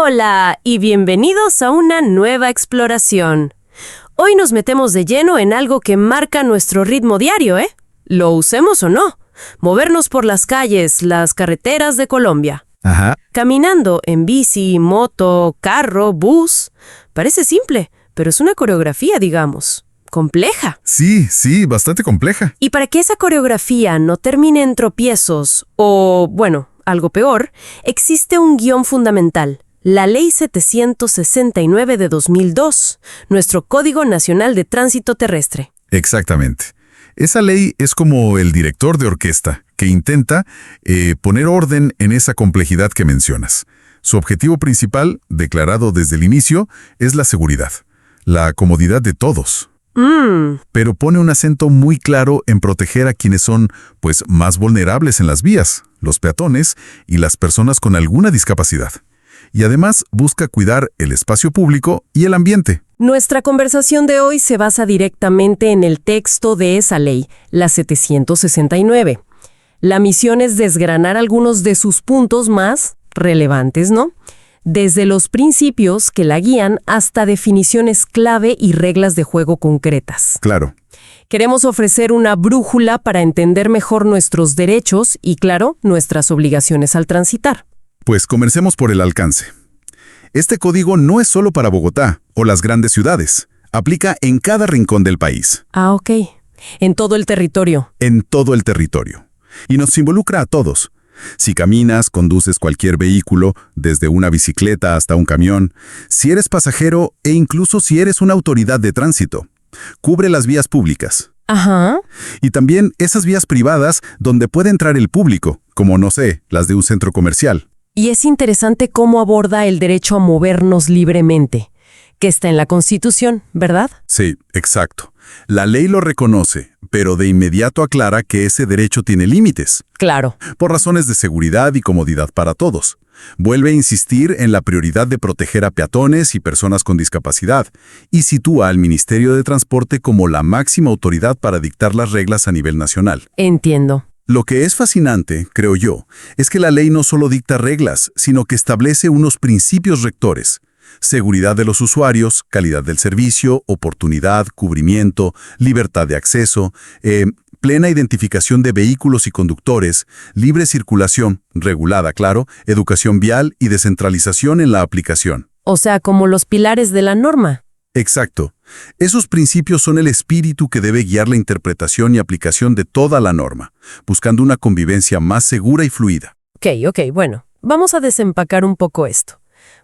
Hola y bienvenidos a una nueva exploración. Hoy nos metemos de lleno en algo que marca nuestro ritmo diario, ¿eh? Lo usemos o no. Movernos por las calles, las carreteras de Colombia. Ajá. Caminando en bici, moto, carro, bus. Parece simple, pero es una coreografía, digamos. Compleja. Sí, bastante compleja. Y para que esa coreografía no termine en tropiezos o, bueno, algo peor, existe un guión fundamental. La Ley 769 de 2002, nuestro Código Nacional de Tránsito Terrestre. Exactamente. Esa ley es como el director de orquesta, que intenta poner orden en esa complejidad que mencionas. Su objetivo principal, declarado desde el inicio, es la seguridad, la comodidad de todos. Pero pone un acento muy claro en proteger a quienes son, más vulnerables en las vías, los peatones y las personas con alguna discapacidad. Y además busca cuidar el espacio público y el ambiente. Nuestra conversación de hoy se basa directamente en el texto de esa ley, la 769. La misión es desgranar algunos de sus puntos más relevantes, ¿no? Desde los principios que la guían hasta definiciones clave y reglas de juego concretas. Claro. Queremos ofrecer una brújula para entender mejor nuestros derechos y, claro, nuestras obligaciones al transitar. Pues comencemos por el alcance. Este código no es solo para Bogotá o las grandes ciudades. Aplica en cada rincón del país. Ah, ok. En todo el territorio. En todo el territorio. Y nos involucra a todos. Si caminas, conduces cualquier vehículo, desde una bicicleta hasta un camión, si eres pasajero e incluso si eres una autoridad de tránsito. Cubre las vías públicas. Ajá. Y también esas vías privadas donde puede entrar el público, como, no sé, las de un centro comercial. Y es interesante cómo aborda el derecho a movernos libremente, que está en la Constitución, ¿verdad? Sí, exacto. La ley lo reconoce, pero de inmediato aclara que ese derecho tiene límites. Claro. Por razones de seguridad y comodidad para todos. Vuelve a insistir en la prioridad de proteger a peatones y personas con discapacidad, y sitúa al Ministerio de Transporte como la máxima autoridad para dictar las reglas a nivel nacional. Entiendo. Lo que es fascinante, creo yo, es que la ley no solo dicta reglas, sino que establece unos principios rectores. Seguridad de los usuarios, calidad del servicio, oportunidad, cubrimiento, libertad de acceso, plena identificación de vehículos y conductores, libre circulación, regulada, claro, educación vial y descentralización en la aplicación. O sea, como los pilares de la norma. Exacto. Esos principios son el espíritu que debe guiar la interpretación y aplicación de toda la norma, buscando una convivencia más segura y fluida. Ok, bueno. Vamos a desempacar un poco esto.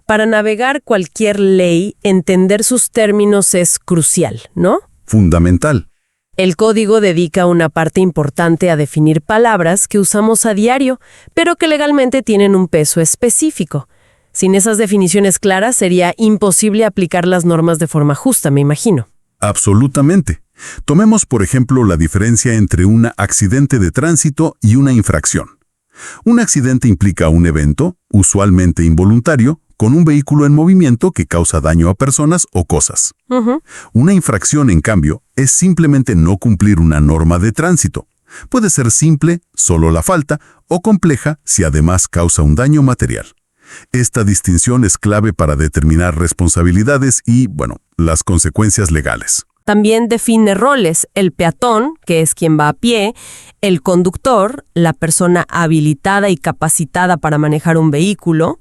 Para navegar cualquier ley, entender sus términos es crucial, ¿no? Fundamental. El código dedica una parte importante a definir palabras que usamos a diario, pero que legalmente tienen un peso específico. Sin esas definiciones claras, sería imposible aplicar las normas de forma justa, me imagino. Absolutamente. Tomemos, por ejemplo, la diferencia entre un accidente de tránsito y una infracción. Un accidente implica un evento, usualmente involuntario, con un vehículo en movimiento que causa daño a personas o cosas. Una infracción, en cambio, es simplemente no cumplir una norma de tránsito. Puede ser simple, solo la falta, o compleja si además causa un daño material. Esta distinción es clave para determinar responsabilidades y, las consecuencias legales. También define roles: el peatón, que es quien va a pie, el conductor, la persona habilitada y capacitada para manejar un vehículo,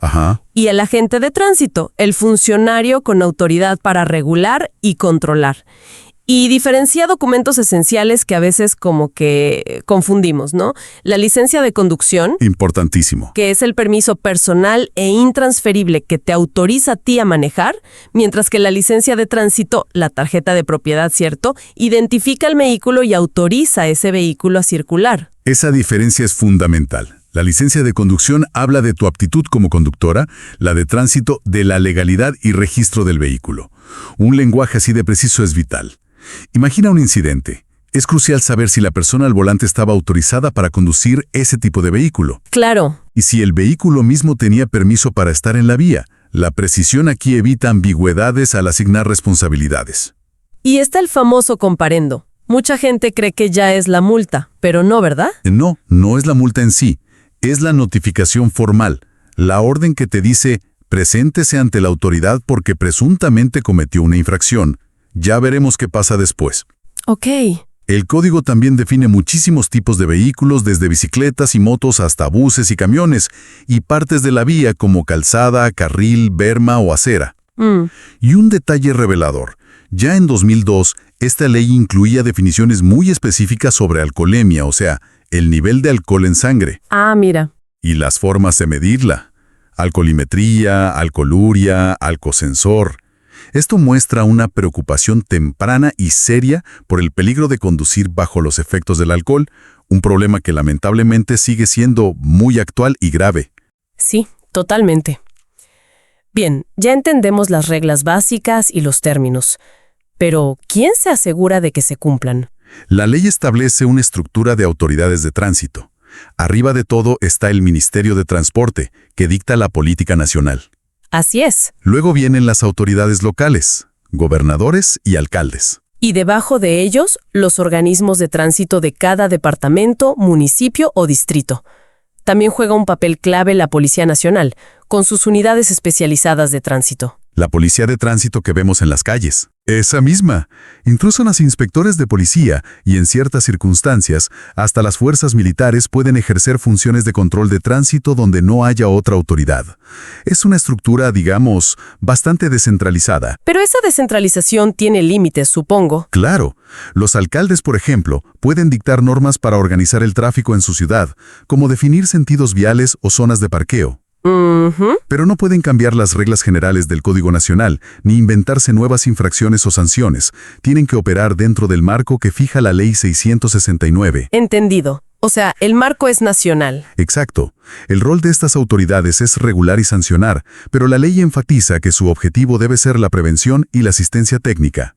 y el agente de tránsito, el funcionario con autoridad para regular y controlar. Y diferencia documentos esenciales que a veces como que confundimos, ¿no? La licencia de conducción. Importantísimo. Que es el permiso personal e intransferible que te autoriza a ti a manejar, mientras que la licencia de tránsito, la tarjeta de propiedad, ¿cierto?, identifica el vehículo y autoriza a ese vehículo a circular. Esa diferencia es fundamental. La licencia de conducción habla de tu aptitud como conductora, la de tránsito de la legalidad y registro del vehículo. Un lenguaje así de preciso es vital. Imagina un incidente. Es crucial saber si la persona al volante estaba autorizada para conducir ese tipo de vehículo. Claro. Y si el vehículo mismo tenía permiso para estar en la vía. La precisión aquí evita ambigüedades al asignar responsabilidades. Y está el famoso comparendo. Mucha gente cree que ya es la multa, pero no, ¿verdad? No es la multa en sí. Es la notificación formal, la orden que te dice Preséntese ante la autoridad porque presuntamente cometió una infracción. Ya veremos qué pasa después. Ok. El código también define muchísimos tipos de vehículos, desde bicicletas y motos hasta buses y camiones, y partes de la vía como calzada, carril, berma o acera. Y un detalle revelador. Ya en 2002, esta ley incluía definiciones muy específicas sobre alcoholemia, o sea, el nivel de alcohol en sangre. Ah, mira. Y las formas de medirla. Alcoholimetría, alcoholuria, alcosensor. Esto muestra una preocupación temprana y seria por el peligro de conducir bajo los efectos del alcohol, un problema que lamentablemente sigue siendo muy actual y grave. Sí, totalmente. Bien, ya entendemos las reglas básicas y los términos. Pero, ¿quién se asegura de que se cumplan? La ley establece una estructura de autoridades de tránsito. Arriba de todo está el Ministerio de Transporte, que dicta la política nacional. Así es. Luego vienen las autoridades locales, gobernadores y alcaldes. Y debajo de ellos, los organismos de tránsito de cada departamento, municipio o distrito. También juega un papel clave la Policía Nacional, con sus unidades especializadas de tránsito. La policía de tránsito que vemos en las calles. Esa misma. Incluso los inspectores de policía y, en ciertas circunstancias, hasta las fuerzas militares pueden ejercer funciones de control de tránsito donde no haya otra autoridad. Es una estructura, digamos, bastante descentralizada. Pero esa descentralización tiene límites, supongo. Claro. Los alcaldes, por ejemplo, pueden dictar normas para organizar el tráfico en su ciudad, como definir sentidos viales o zonas de parqueo. Pero no pueden cambiar las reglas generales del Código Nacional, ni inventarse nuevas infracciones o sanciones. Tienen que operar dentro del marco que fija la Ley 669. Entendido. O sea, el marco es nacional. Exacto. El rol de estas autoridades es regular y sancionar, pero la ley enfatiza que su objetivo debe ser la prevención y la asistencia técnica.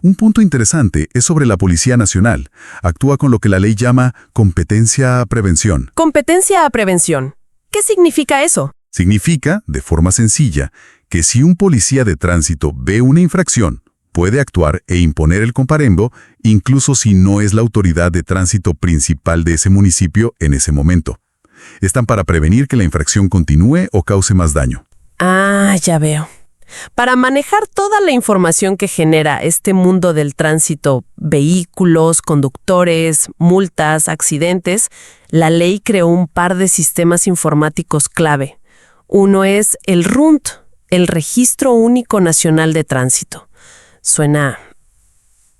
Un punto interesante es sobre la Policía Nacional. Actúa con lo que la ley llama competencia a prevención. Competencia a prevención. ¿Qué significa eso? Significa, de forma sencilla, que si un policía de tránsito ve una infracción, puede actuar e imponer el comparendo, incluso si no es la autoridad de tránsito principal de ese municipio en ese momento. Están para prevenir que la infracción continúe o cause más daño. Ah, ya veo. Para manejar toda la información que genera este mundo del tránsito, vehículos, conductores, multas, accidentes, la ley creó un par de sistemas informáticos clave. Uno es el RUNT, el Registro Único Nacional de Tránsito. Suena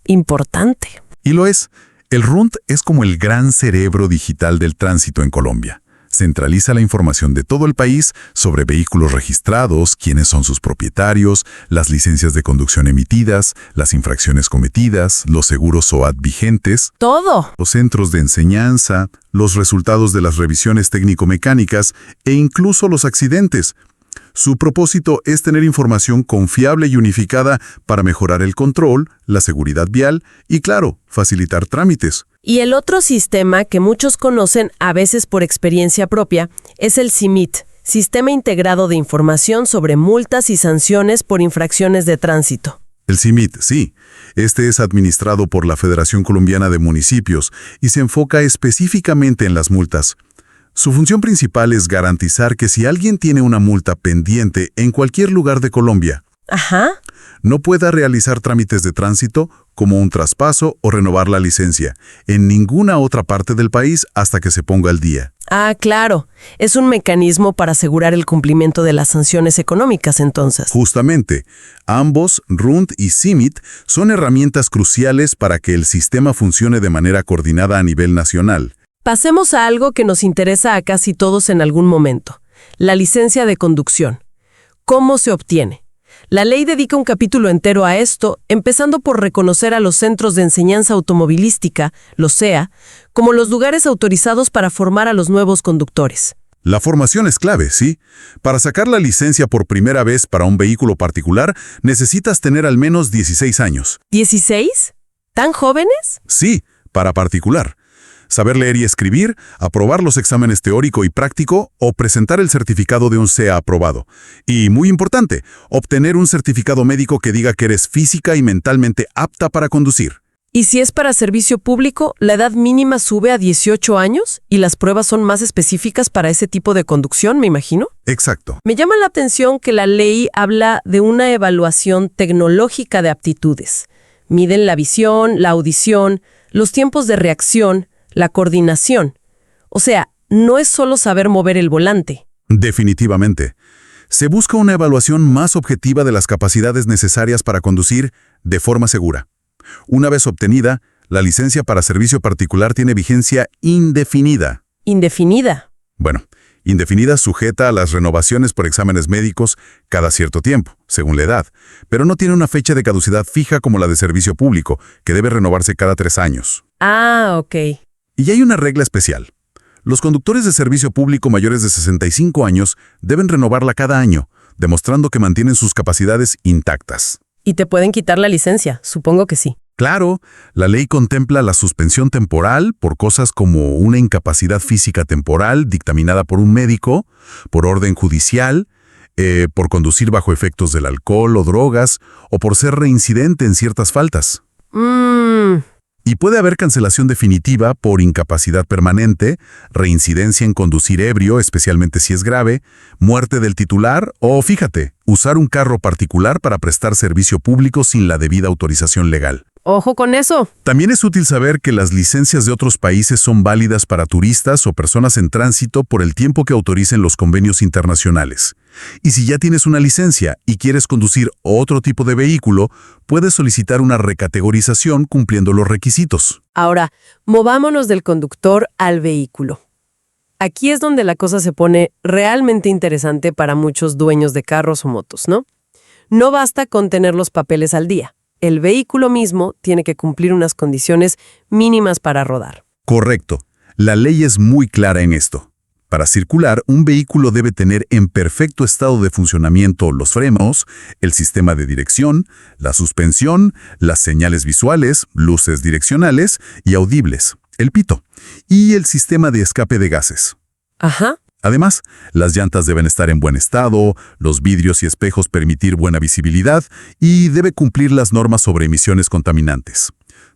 importante. Y lo es. El RUNT es como el gran cerebro digital del tránsito en Colombia. Centraliza la información de todo el país sobre vehículos registrados, quiénes son sus propietarios, las licencias de conducción emitidas, las infracciones cometidas, los seguros SOAT vigentes, ¡todo! Los centros de enseñanza, los resultados de las revisiones técnico-mecánicas e incluso los accidentes. Su propósito es tener información confiable y unificada para mejorar el control, la seguridad vial y, claro, facilitar trámites. Y el otro sistema que muchos conocen, a veces por experiencia propia, es el SIMIT, Sistema Integrado de Información sobre Multas y Sanciones por Infracciones de Tránsito. El SIMIT, sí. Este es administrado por la Federación Colombiana de Municipios y se enfoca específicamente en las multas. Su función principal es garantizar que si alguien tiene una multa pendiente en cualquier lugar de Colombia, no pueda realizar trámites de tránsito como un traspaso o renovar la licencia en ninguna otra parte del país hasta que se ponga al día. Ah, claro. Es un mecanismo para asegurar el cumplimiento de las sanciones económicas, entonces. Justamente. Ambos, RUNT y SIMIT, son herramientas cruciales para que el sistema funcione de manera coordinada a nivel nacional. Pasemos a algo que nos interesa a casi todos en algún momento. La licencia de conducción. ¿Cómo se obtiene? La ley dedica un capítulo entero a esto, empezando por reconocer a los centros de enseñanza automovilística, los CEA, como los lugares autorizados para formar a los nuevos conductores. La formación es clave, ¿sí? Para sacar la licencia por primera vez para un vehículo particular, necesitas tener al menos 16 años. ¿16? ¿Tan jóvenes? Sí, para particular. Saber leer y escribir, aprobar los exámenes teórico y práctico o presentar el certificado de un CEA aprobado. Y, muy importante, obtener un certificado médico que diga que eres física y mentalmente apta para conducir. Y si es para servicio público, la edad mínima sube a 18 años y las pruebas son más específicas para ese tipo de conducción, me imagino. Exacto. Me llama la atención que la ley habla de una evaluación tecnológica de aptitudes. Miden la visión, la audición, los tiempos de reacción, la coordinación. O sea, no es solo saber mover el volante. Definitivamente. Se busca una evaluación más objetiva de las capacidades necesarias para conducir de forma segura. Una vez obtenida, la licencia para servicio particular tiene vigencia indefinida. ¿Indefinida? Bueno, indefinida sujeta a las renovaciones por exámenes médicos cada cierto tiempo, según la edad, pero no tiene una fecha de caducidad fija como la de servicio público, que debe renovarse cada 3 años. Ah, ok. Y hay una regla especial. Los conductores de servicio público mayores de 65 años deben renovarla cada año, demostrando que mantienen sus capacidades intactas. ¿Y te pueden quitar la licencia? Supongo que sí. Claro, la ley contempla la suspensión temporal por cosas como una incapacidad física temporal dictaminada por un médico, por orden judicial, por conducir bajo efectos del alcohol o drogas, o por ser reincidente en ciertas faltas. Y puede haber cancelación definitiva por incapacidad permanente, reincidencia en conducir ebrio, especialmente si es grave, muerte del titular o, fíjate, usar un carro particular para prestar servicio público sin la debida autorización legal. ¡Ojo con eso! También es útil saber que las licencias de otros países son válidas para turistas o personas en tránsito por el tiempo que autoricen los convenios internacionales. Y si ya tienes una licencia y quieres conducir otro tipo de vehículo, puedes solicitar una recategorización cumpliendo los requisitos. Ahora, movámonos del conductor al vehículo. Aquí es donde la cosa se pone realmente interesante para muchos dueños de carros o motos, ¿no? No basta con tener los papeles al día. El vehículo mismo tiene que cumplir unas condiciones mínimas para rodar. Correcto. La ley es muy clara en esto. Para circular, un vehículo debe tener en perfecto estado de funcionamiento los frenos, el sistema de dirección, la suspensión, las señales visuales, luces direccionales y audibles, el pito, y el sistema de escape de gases. Ajá. Además, las llantas deben estar en buen estado, los vidrios y espejos permitir buena visibilidad y debe cumplir las normas sobre emisiones contaminantes.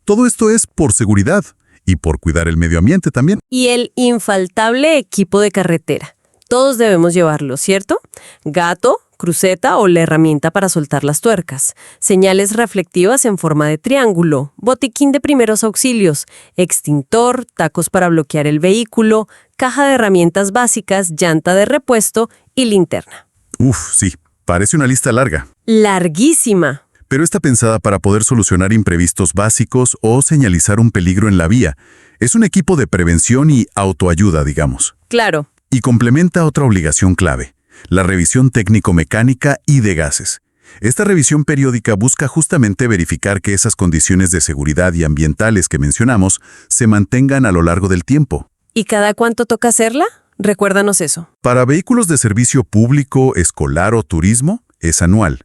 Todo esto es por seguridad y por cuidar el medio ambiente también. Y el infaltable equipo de carretera. Todos debemos llevarlo, ¿cierto? Gato, cruceta o la herramienta para soltar las tuercas, señales reflectivas en forma de triángulo, botiquín de primeros auxilios, extintor, tacos para bloquear el vehículo, caja de herramientas básicas, llanta de repuesto y linterna. Uf, sí, parece una lista larga. Larguísima. Pero está pensada para poder solucionar imprevistos básicos o señalizar un peligro en la vía. Es un equipo de prevención y autoayuda, digamos. Claro. Y complementa otra obligación clave, la revisión técnico-mecánica y de gases. Esta revisión periódica busca justamente verificar que esas condiciones de seguridad y ambientales que mencionamos se mantengan a lo largo del tiempo. ¿Y cada cuánto toca hacerla? Recuérdanos eso. Para vehículos de servicio público, escolar o turismo, es anual.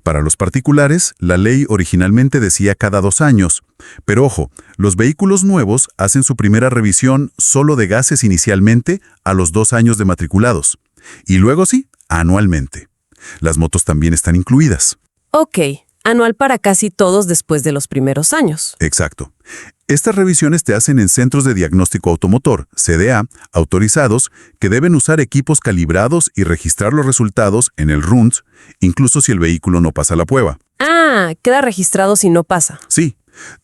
Para los particulares, la ley originalmente decía cada 2 años. Pero ojo, los vehículos nuevos hacen su primera revisión solo de gases inicialmente a los 2 años de matriculados. Y luego sí, anualmente. Las motos también están incluidas. Ok, anual para casi todos después de los primeros años. Exacto. Estas revisiones te hacen en centros de diagnóstico automotor, CDA, autorizados, que deben usar equipos calibrados y registrar los resultados en el RUNS, incluso si el vehículo no pasa la prueba. Ah, queda registrado si no pasa. Sí.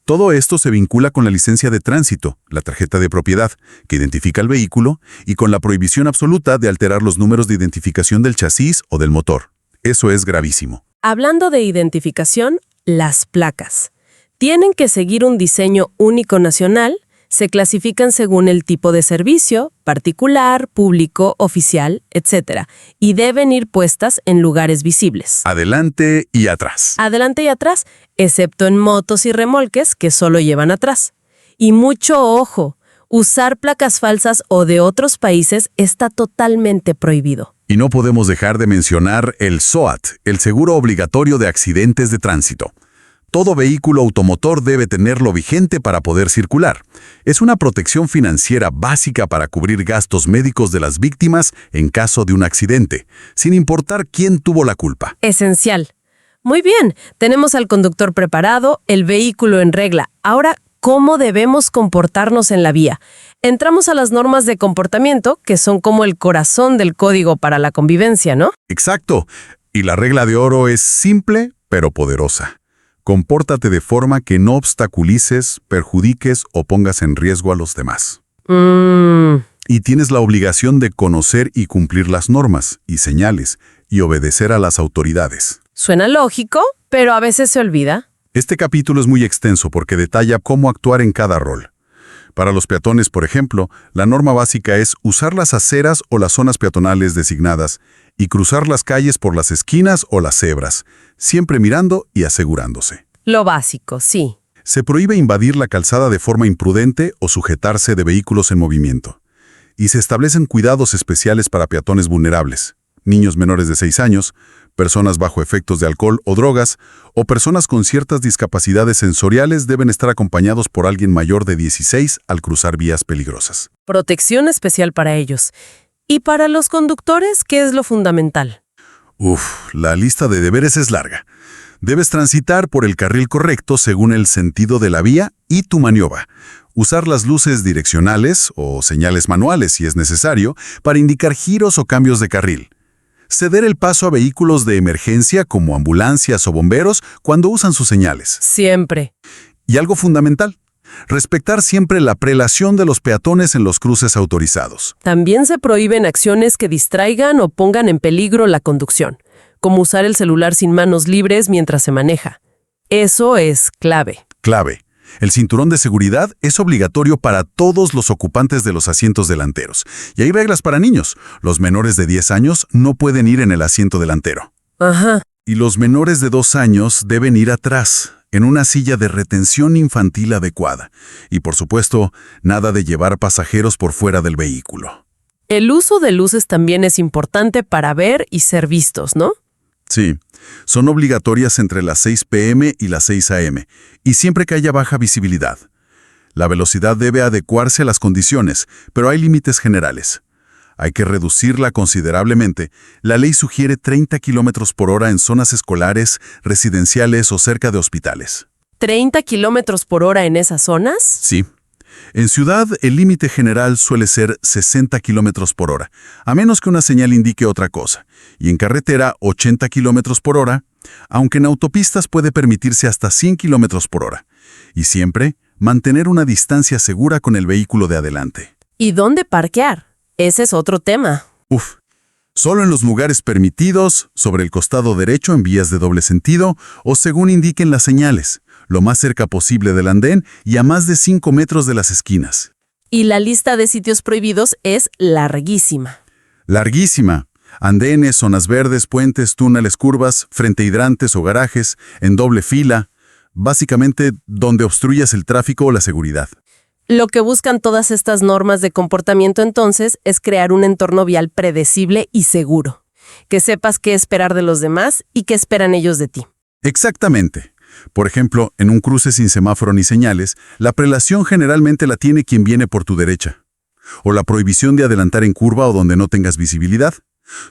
Todo esto se vincula con la licencia de tránsito, la tarjeta de propiedad, que identifica el vehículo, y con la prohibición absoluta de alterar los números de identificación del chasis o del motor. Eso es gravísimo. Hablando de identificación, las placas. Tienen que seguir un diseño único nacional, se clasifican según el tipo de servicio, particular, público, oficial, etc. Y deben ir puestas en lugares visibles. Adelante y atrás. Adelante y atrás, excepto en motos y remolques que solo llevan atrás. Y mucho ojo, usar placas falsas o de otros países está totalmente prohibido. Y no podemos dejar de mencionar el SOAT, el Seguro Obligatorio de Accidentes de Tránsito. Todo vehículo automotor debe tenerlo vigente para poder circular. Es una protección financiera básica para cubrir gastos médicos de las víctimas en caso de un accidente, sin importar quién tuvo la culpa. Esencial. Muy bien, tenemos al conductor preparado, el vehículo en regla. Ahora, ¿cómo debemos comportarnos en la vía? Entramos a las normas de comportamiento, que son como el corazón del código para la convivencia, ¿no? Exacto. Y la regla de oro es simple, pero poderosa. Compórtate de forma que no obstaculices, perjudiques o pongas en riesgo a los demás. Y tienes la obligación de conocer y cumplir las normas y señales y obedecer a las autoridades. Suena lógico, pero a veces se olvida. Este capítulo es muy extenso porque detalla cómo actuar en cada rol. Para los peatones, por ejemplo, la norma básica es usar las aceras o las zonas peatonales designadas y cruzar las calles por las esquinas o las cebras, siempre mirando y asegurándose. Lo básico, sí. Se prohíbe invadir la calzada de forma imprudente o sujetarse de vehículos en movimiento. Y se establecen cuidados especiales para peatones vulnerables, niños menores de 6 años, personas bajo efectos de alcohol o drogas, o personas con ciertas discapacidades sensoriales deben estar acompañados por alguien mayor de 16 al cruzar vías peligrosas. Protección especial para ellos. ¿Y para los conductores qué es lo fundamental? La lista de deberes es larga. Debes transitar por el carril correcto según el sentido de la vía y tu maniobra. Usar las luces direccionales o señales manuales si es necesario para indicar giros o cambios de carril. Ceder el paso a vehículos de emergencia como ambulancias o bomberos cuando usan sus señales. Siempre. Y algo fundamental, respetar siempre la prelación de los peatones en los cruces autorizados. También se prohíben acciones que distraigan o pongan en peligro la conducción, como usar el celular sin manos libres mientras se maneja. Eso es clave. Clave. El cinturón de seguridad es obligatorio para todos los ocupantes de los asientos delanteros. Y hay reglas para niños. Los menores de 10 años no pueden ir en el asiento delantero. Ajá. Y los menores de 2 años deben ir atrás, en una silla de retención infantil adecuada. Y por supuesto, nada de llevar pasajeros por fuera del vehículo. El uso de luces también es importante para ver y ser vistos, ¿no? Sí, son obligatorias entre las 6 p.m. y las 6 a.m., y siempre que haya baja visibilidad. La velocidad debe adecuarse a las condiciones, pero hay límites generales. Hay que reducirla considerablemente. La ley sugiere 30 km por hora en zonas escolares, residenciales o cerca de hospitales. ¿30 km por hora en esas zonas? Sí. En ciudad, el límite general suele ser 60 km por hora, a menos que una señal indique otra cosa, y en carretera 80 km por hora, aunque en autopistas puede permitirse hasta 100 km por hora. Y siempre, mantener una distancia segura con el vehículo de adelante. ¿Y dónde parquear? Ese es otro tema. Solo en los lugares permitidos, sobre el costado derecho en vías de doble sentido, o según indiquen las señales, lo más cerca posible del andén y a más de 5 metros de las esquinas. Y la lista de sitios prohibidos es larguísima. Larguísima. Andenes, zonas verdes, puentes, túneles, curvas, frente a hidrantes o garajes, en doble fila, básicamente donde obstruyas el tráfico o la seguridad. Lo que buscan todas estas normas de comportamiento entonces es crear un entorno vial predecible y seguro. Que sepas qué esperar de los demás y qué esperan ellos de ti. Exactamente. Por ejemplo, en un cruce sin semáforo ni señales, la prelación generalmente la tiene quien viene por tu derecha. O la prohibición de adelantar en curva o donde no tengas visibilidad.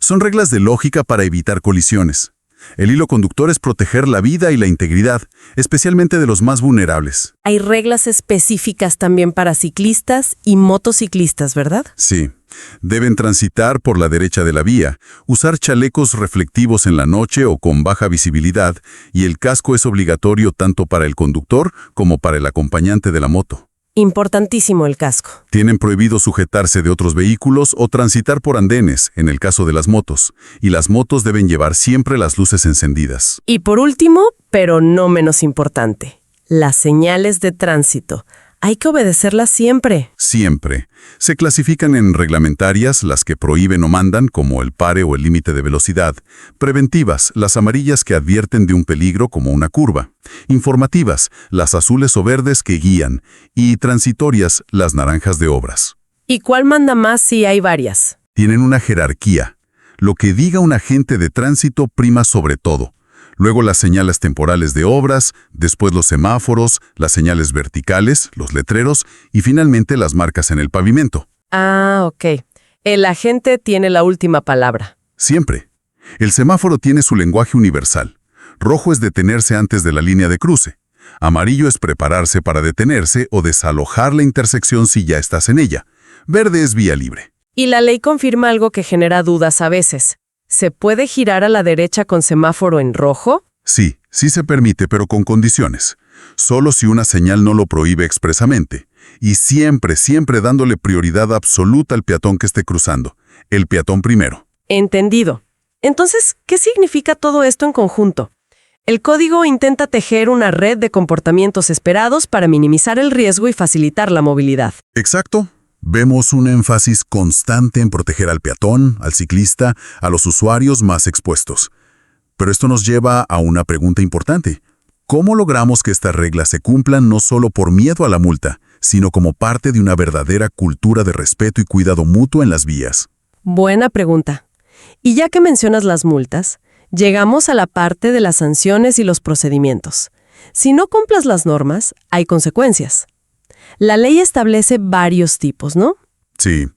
Son reglas de lógica para evitar colisiones. El hilo conductor es proteger la vida y la integridad, especialmente de los más vulnerables. Hay reglas específicas también para ciclistas y motociclistas, ¿verdad? Sí. Deben transitar por la derecha de la vía, usar chalecos reflectivos en la noche o con baja visibilidad, y el casco es obligatorio tanto para el conductor como para el acompañante de la moto. Importantísimo el casco. Tienen prohibido sujetarse de otros vehículos o transitar por andenes, en el caso de las motos, y las motos deben llevar siempre las luces encendidas. Y por último, pero no menos importante, las señales de tránsito. Hay que obedecerlas siempre. Siempre. Se clasifican en reglamentarias, las que prohíben o mandan, como el pare o el límite de velocidad. Preventivas, las amarillas que advierten de un peligro como una curva. Informativas, las azules o verdes que guían. Y transitorias, las naranjas de obras. ¿Y cuál manda más si hay varias? Tienen una jerarquía. Lo que diga un agente de tránsito prima sobre todo. Luego las señales temporales de obras, después los semáforos, las señales verticales, los letreros y finalmente las marcas en el pavimento. Ah, ok. El agente tiene la última palabra. Siempre. El semáforo tiene su lenguaje universal. Rojo es detenerse antes de la línea de cruce. Amarillo es prepararse para detenerse o desalojar la intersección si ya estás en ella. Verde es vía libre. Y la ley confirma algo que genera dudas a veces. ¿Se puede girar a la derecha con semáforo en rojo? Sí, sí se permite, pero con condiciones. Solo si una señal no lo prohíbe expresamente. Y siempre, siempre dándole prioridad absoluta al peatón que esté cruzando. El peatón primero. Entendido. Entonces, ¿qué significa todo esto en conjunto? El código intenta tejer una red de comportamientos esperados para minimizar el riesgo y facilitar la movilidad. Exacto. Vemos un énfasis constante en proteger al peatón, al ciclista, a los usuarios más expuestos. Pero esto nos lleva a una pregunta importante. ¿Cómo logramos que estas reglas se cumplan no solo por miedo a la multa, sino como parte de una verdadera cultura de respeto y cuidado mutuo en las vías? Buena pregunta. Y ya que mencionas las multas, llegamos a la parte de las sanciones y los procedimientos. Si no cumplas las normas, hay consecuencias. La ley establece varios tipos, ¿no? Sí,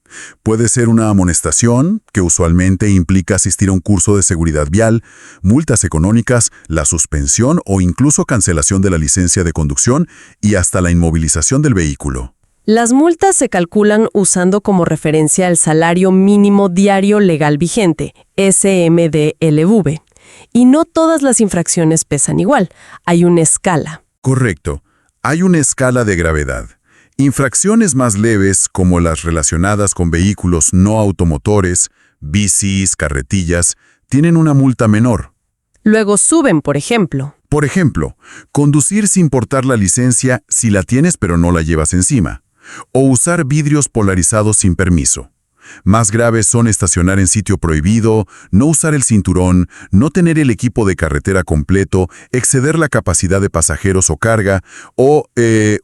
puede ser una amonestación, que usualmente implica asistir a un curso de seguridad vial, multas económicas, la suspensión o incluso cancelación de la licencia de conducción y hasta la inmovilización del vehículo. Las multas se calculan usando como referencia el salario mínimo diario legal vigente, SMDLV. Y no todas las infracciones pesan igual, hay una escala. Correcto, hay una escala de gravedad. Infracciones más leves, como las relacionadas con vehículos no automotores, bicis, carretillas, tienen una multa menor. Luego suben, por ejemplo. Por ejemplo, conducir sin portar la licencia si la tienes pero no la llevas encima. O usar vidrios polarizados sin permiso. Más graves son estacionar en sitio prohibido, no usar el cinturón, no tener el equipo de carretera completo, exceder la capacidad de pasajeros o carga, o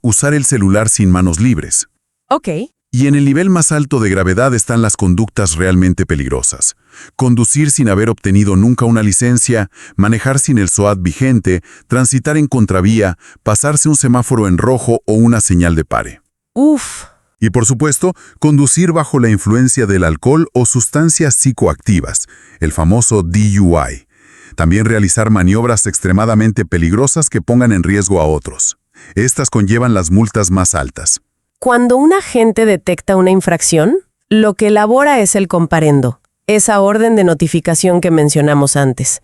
usar el celular sin manos libres. Ok. Y en el nivel más alto de gravedad están las conductas realmente peligrosas. Conducir sin haber obtenido nunca una licencia, manejar sin el SOAT vigente, transitar en contravía, pasarse un semáforo en rojo o una señal de pare. Uf. Y por supuesto, conducir bajo la influencia del alcohol o sustancias psicoactivas, el famoso DUI. También realizar maniobras extremadamente peligrosas que pongan en riesgo a otros. Estas conllevan las multas más altas. Cuando un agente detecta una infracción, lo que elabora es el comparendo, esa orden de notificación que mencionamos antes.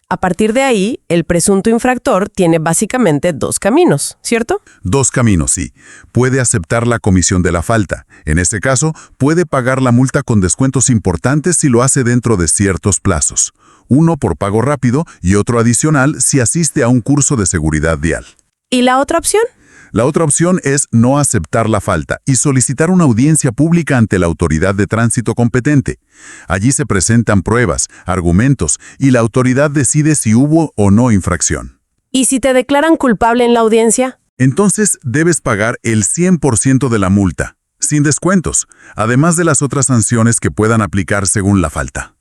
A partir de ahí, el presunto infractor tiene básicamente dos caminos, ¿cierto? Dos caminos, sí. Puede aceptar la comisión de la falta. En este caso, puede pagar la multa con descuentos importantes si lo hace dentro de ciertos plazos. Uno por pago rápido y otro adicional si asiste a un curso de seguridad vial. ¿Y la otra opción? La otra opción es no aceptar la falta y solicitar una audiencia pública ante la autoridad de tránsito competente. Allí se presentan pruebas, argumentos y la autoridad decide si hubo o no infracción. ¿Y si te declaran culpable en la audiencia? Entonces debes pagar el 100% de la multa, sin descuentos, además de las otras sanciones que puedan aplicar según la falta.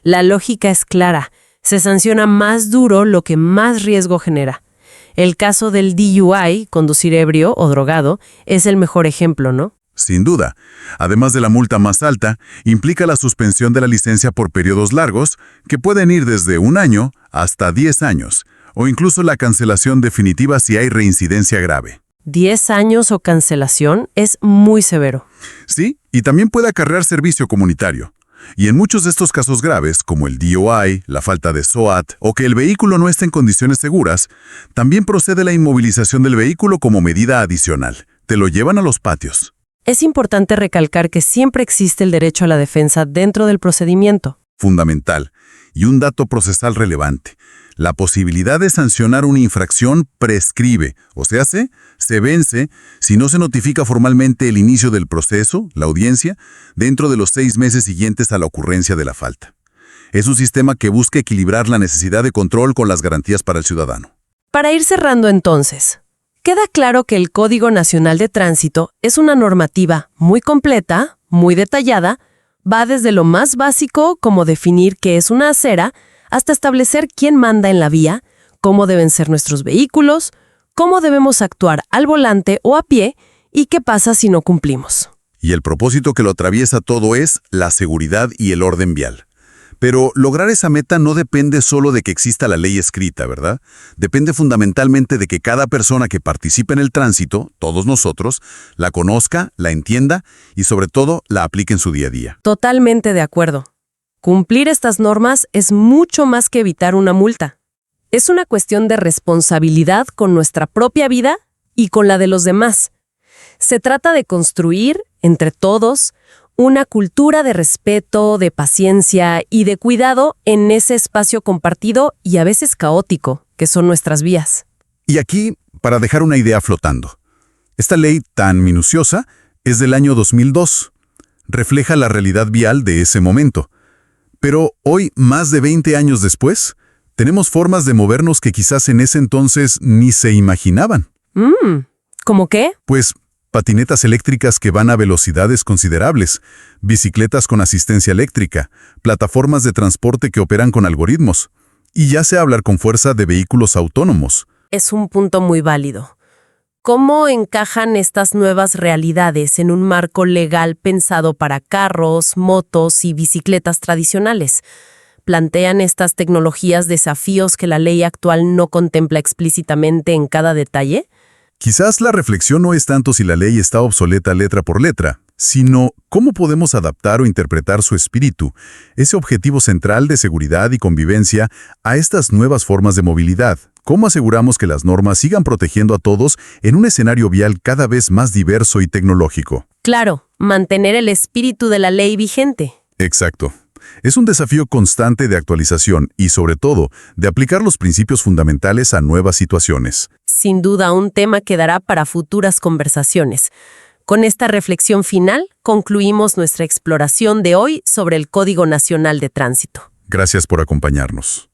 La lógica es clara. Se sanciona más duro lo que más riesgo genera. El caso del DUI, conducir ebrio o drogado, es el mejor ejemplo, ¿no? Sin duda. Además de la multa más alta, implica la suspensión de la licencia por periodos largos, que pueden ir desde 1 año hasta 10 años, o incluso la cancelación definitiva si hay reincidencia grave. 10 años o cancelación es muy severo. Sí, y también puede acarrear servicio comunitario. Y en muchos de estos casos graves, como el DUI, la falta de SOAT o que el vehículo no esté en condiciones seguras, también procede la inmovilización del vehículo como medida adicional. Te lo llevan a los patios. Es importante recalcar que siempre existe el derecho a la defensa dentro del procedimiento. Fundamental. Y un dato procesal relevante. La posibilidad de sancionar una infracción prescribe, o sea, se vence si no se notifica formalmente el inicio del proceso, la audiencia, dentro de los 6 meses siguientes a la ocurrencia de la falta. Es un sistema que busca equilibrar la necesidad de control con las garantías para el ciudadano. Para ir cerrando entonces, queda claro que el Código Nacional de Tránsito es una normativa muy completa, muy detallada, va desde lo más básico, como definir qué es una acera, hasta establecer quién manda en la vía, cómo deben ser nuestros vehículos, cómo debemos actuar al volante o a pie y qué pasa si no cumplimos. Y el propósito que lo atraviesa todo es la seguridad y el orden vial. Pero lograr esa meta no depende solo de que exista la ley escrita, ¿verdad? Depende fundamentalmente de que cada persona que participe en el tránsito, todos nosotros, la conozca, la entienda y sobre todo la aplique en su día a día. Totalmente de acuerdo. Cumplir estas normas es mucho más que evitar una multa. Es una cuestión de responsabilidad con nuestra propia vida y con la de los demás. Se trata de construir, entre todos, una cultura de respeto, de paciencia y de cuidado en ese espacio compartido y a veces caótico, que son nuestras vías. Y aquí, para dejar una idea flotando. Esta ley tan minuciosa es del año 2002. Refleja la realidad vial de ese momento. Pero hoy, más de 20 años después, tenemos formas de movernos que quizás en ese entonces ni se imaginaban. ¿Cómo qué? Pues patinetas eléctricas que van a velocidades considerables, bicicletas con asistencia eléctrica, plataformas de transporte que operan con algoritmos. Y ya se habla con fuerza de vehículos autónomos. Es un punto muy válido. ¿Cómo encajan estas nuevas realidades en un marco legal pensado para carros, motos y bicicletas tradicionales? ¿Plantean estas tecnologías desafíos que la ley actual no contempla explícitamente en cada detalle? Quizás la reflexión no es tanto si la ley está obsoleta letra por letra, sino cómo podemos adaptar o interpretar su espíritu, ese objetivo central de seguridad y convivencia, a estas nuevas formas de movilidad. ¿Cómo aseguramos que las normas sigan protegiendo a todos en un escenario vial cada vez más diverso y tecnológico? Claro, mantener el espíritu de la ley vigente. Exacto. Es un desafío constante de actualización y, sobre todo, de aplicar los principios fundamentales a nuevas situaciones. Sin duda, un tema que dará para futuras conversaciones. Con esta reflexión final, concluimos nuestra exploración de hoy sobre el Código Nacional de Tránsito. Gracias por acompañarnos.